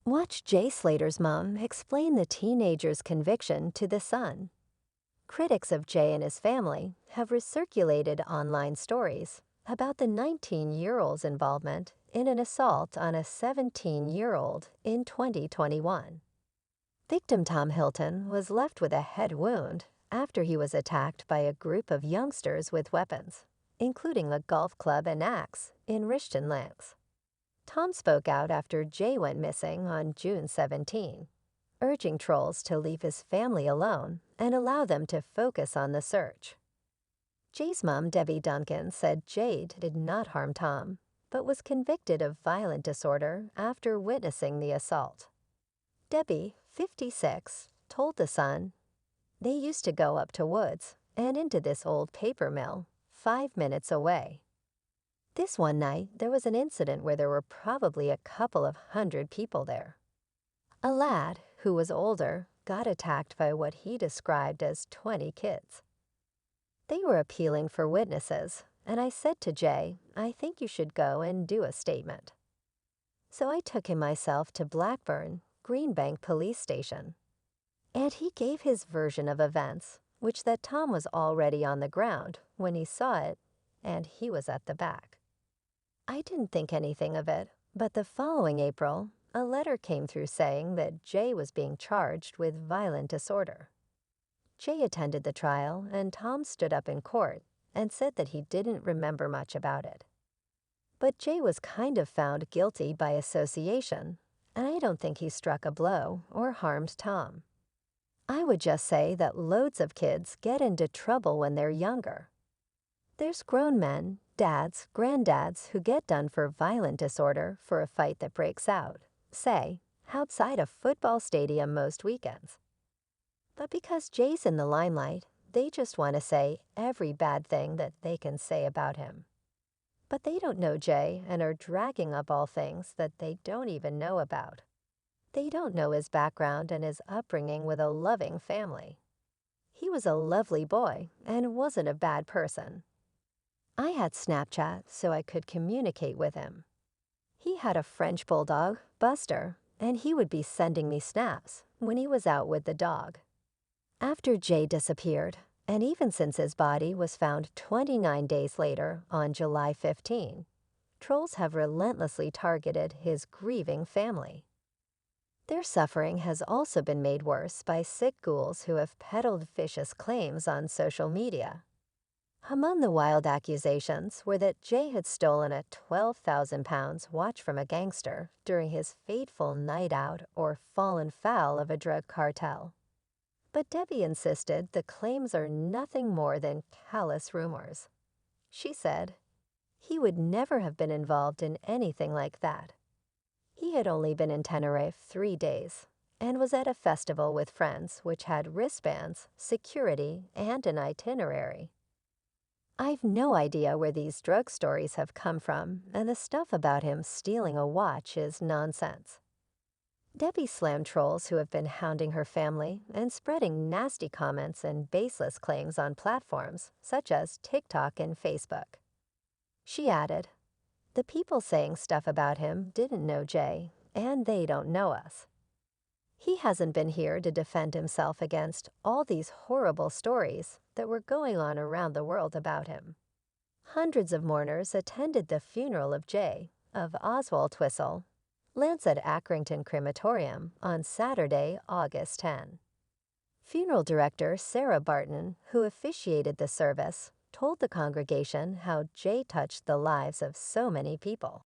Watch Jay Slater's mom explain the teenager's conviction to The Sun. Critics of Jay and his family have recirculated online stories about the 19-year-old's involvement in an assault on a 17-year-old in 2021. Victim Tom Hilton was left with a head wound after he was attacked by a group of youngsters with weapons, including a golf club and axe, in Richton Lancs. Tom spoke out after Jay went missing on June 17, urging trolls to leave his family alone and allow them to focus on the search. Jay's mom, Debbie Duncan, said Jade did not harm Tom, but was convicted of violent disorder after witnessing the assault. Debbie, 56, told The Sun, "They used to go up to Woods and into this old paper mill, 5 minutes away. This one night, there was an incident where there were probably a couple of hundred people there. A lad, who was older, got attacked by what he described as 20 kids. They were appealing for witnesses, and I said to Jay, I think you should go and do a statement. So I took him myself to Blackburn, Greenbank Police Station. And he gave his version of events, which that Tom was already on the ground when he saw it, and he was at the back. I didn't think anything of it, but the following April, a letter came through saying that Jay was being charged with violent disorder. Jay attended the trial, and Tom stood up in court and said that he didn't remember much about it. But Jay was kind of found guilty by association, and I don't think he struck a blow or harmed Tom. I would just say that loads of kids get into trouble when they're younger. There's grown men, dads, granddads who get done for violent disorder for a fight that breaks out, say, outside a football stadium most weekends. But because Jay's in the limelight, they just want to say every bad thing that they can say about him. But they don't know Jay and are dragging up all things that they don't even know about. They don't know his background and his upbringing with a loving family. He was a lovely boy and wasn't a bad person. I had Snapchat so I could communicate with him. He had a French bulldog, Buster, and he would be sending me snaps when he was out with the dog. After Jay disappeared, and even since his body was found 29 days later on July 15, trolls have relentlessly targeted his grieving family. Their suffering has also been made worse by sick ghouls who have peddled vicious claims on social media. Among the wild accusations were that Jay had stolen a 12,000 pounds watch from a gangster during his fateful night out or fallen foul of a drug cartel. But Debbie insisted the claims are nothing more than callous rumors. She said, he would never have been involved in anything like that. He had only been in Tenerife 3 days and was at a festival with friends which had wristbands, security, and an itinerary. I've no idea where these drug stories have come from, and the stuff about him stealing a watch is nonsense. Debbie slammed trolls who have been hounding her family and spreading nasty comments and baseless claims on platforms such as TikTok and Facebook. She added, "The people saying stuff about him didn't know Jay, and they don't know us. He hasn't been here to defend himself against all these horrible stories that were going on around the world about him." Hundreds of mourners attended the funeral of Jay, of Oswald Twistle, Lance at Accrington Crematorium on Saturday, August 10. Funeral director Sarah Barton, who officiated the service, told the congregation how Jay touched the lives of so many people.